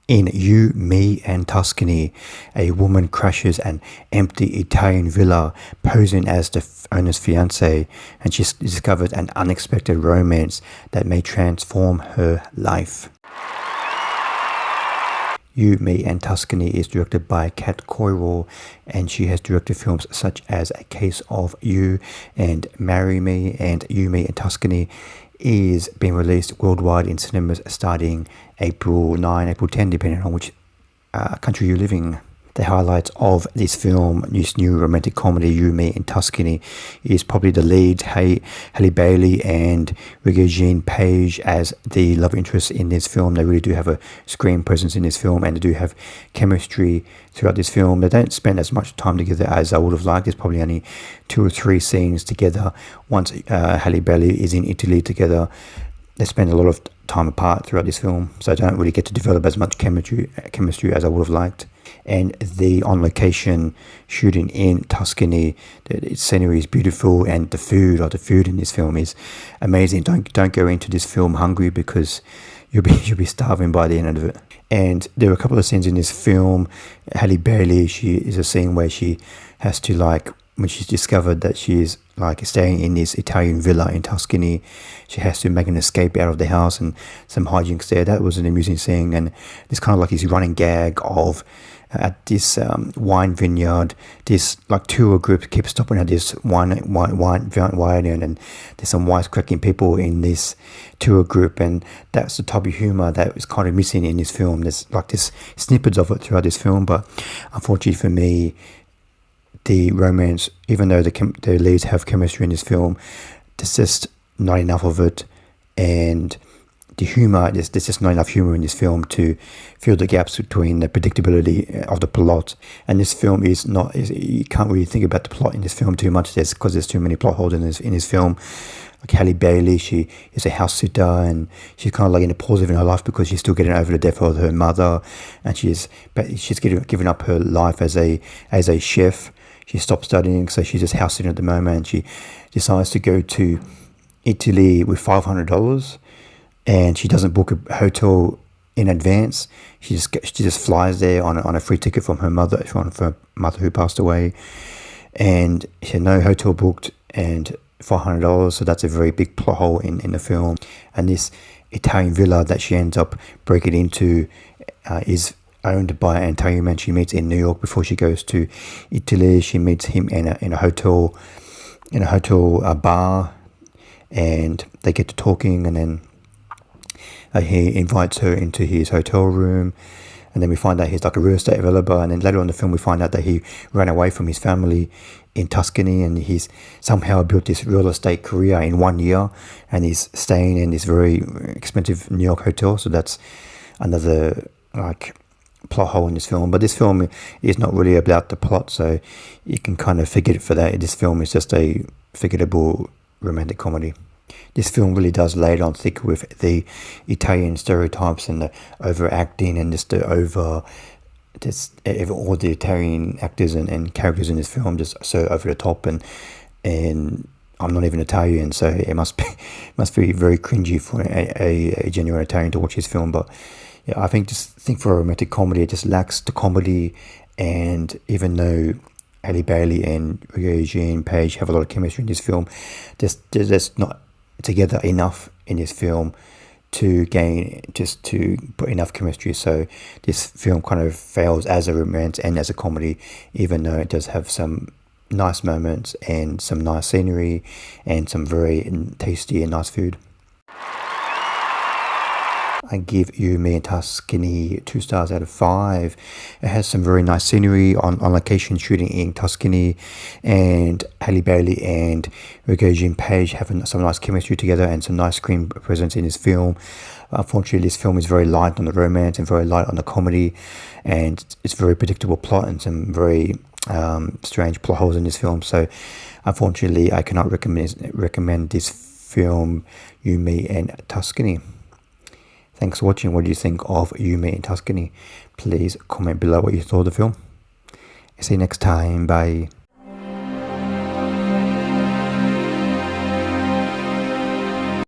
In You, Me and Tuscany, a woman crashes an empty Italian villa posing as the owner's fiancé, and she discovers an unexpected romance that may transform her life. You, Me and Tuscany is directed by Kat Coiro, and she has directed films such as A Case of You and Marry Me, and You, Me and Tuscany is being released worldwide in cinemas starting April 9, April 10, depending on which country you're living. The highlights of this film, this new romantic comedy, You, Me and Tuscany, is probably the leads, Halle Bailey and Regé-Jean as the love interest in this film. They really do have a screen presence in this film, and they do have chemistry throughout this film. They don't spend as much time together as I would have liked. There's probably only 2 or 3 scenes together. Once Halle Bailey is in Italy together, they spend a lot of time apart throughout this film, so I don't really get to develop as much chemistry as I would have liked. And the on-location shooting in Tuscany, the scenery is beautiful, and the food in this film is amazing. Don't go into this film hungry, because you'll be starving by the end of it. And there are a couple of scenes in this film. Halle Bailey, she is a scene where she has to, like, when she's discovered that she's like staying in this Italian villa in Tuscany, she has to make an escape out of the house, and some hijinks there. That was an amusing scene. And it's kind of like this running gag of at this wine vineyard, this like tour group keeps stopping at this wine and there's some wisecracking people in this tour group, and that's the type of humor that is kind of missing in this film. There's like this snippets of it throughout this film, but unfortunately for me, the romance, even though the leads have chemistry in this film, there's just not enough of it, and the humor, there's just not enough humor in this film to fill the gaps between the predictability of the plot. And this film you can't really think about the plot in this film too much, because there's too many plot holes in this film. Like Halle Bailey, she is a house sitter, and she's kind of like in a pause in her life because she's still getting over the death of her mother, and she's given up her life as a chef. She stopped studying, so she's just house sitting at the moment. She decides to go to Italy with $500, and she doesn't book a hotel in advance. She just flies there on a free ticket from her mother who passed away, and she had no hotel booked and $400. So that's a very big plot hole in the film. And this Italian villa that she ends up breaking into is owned by an Italian man she meets in New York before she goes to Italy. She meets him in a hotel bar, and they get to talking, and then he invites her into his hotel room, and then we find out he's like a real estate developer. And then later on in the film we find out that he ran away from his family in Tuscany, and he's somehow built this real estate career in 1 year, and he's staying in this very expensive New York hotel. So that's another like plot hole in this film. But this film is not really about the plot, so you can kind of forget it for that. This film is just a forgettable romantic comedy. This film really does lay it on thick with the Italian stereotypes and the overacting, and just all the Italian actors and characters in this film just so over the top, and I'm not even Italian, so it must be very cringy for a genuine Italian to watch this film. But yeah, I think for a romantic comedy, it just lacks the comedy. And even though Halle Bailey and Regé-Jean have a lot of chemistry in this film, they're just not together enough in this film to put enough chemistry. So this film kind of fails as a romance and as a comedy, even though it does have some nice moments and some nice scenery and some very tasty and nice food. I give You, Me and Tuscany 2 stars out of 5. It has some very nice scenery on location shooting in Tuscany, and Halle Bailey and Regé-Jean have some nice chemistry together and some nice screen presence in this film. Unfortunately, this film is very light on the romance and very light on the comedy, and it's very predictable plot and some very strange plot holes in this film. So unfortunately, I cannot recommend this film, You, Me and Tuscany. Thanks for watching. What do you think of You, Me and Tuscany? Please comment below what you thought of the film. See you next time. Bye.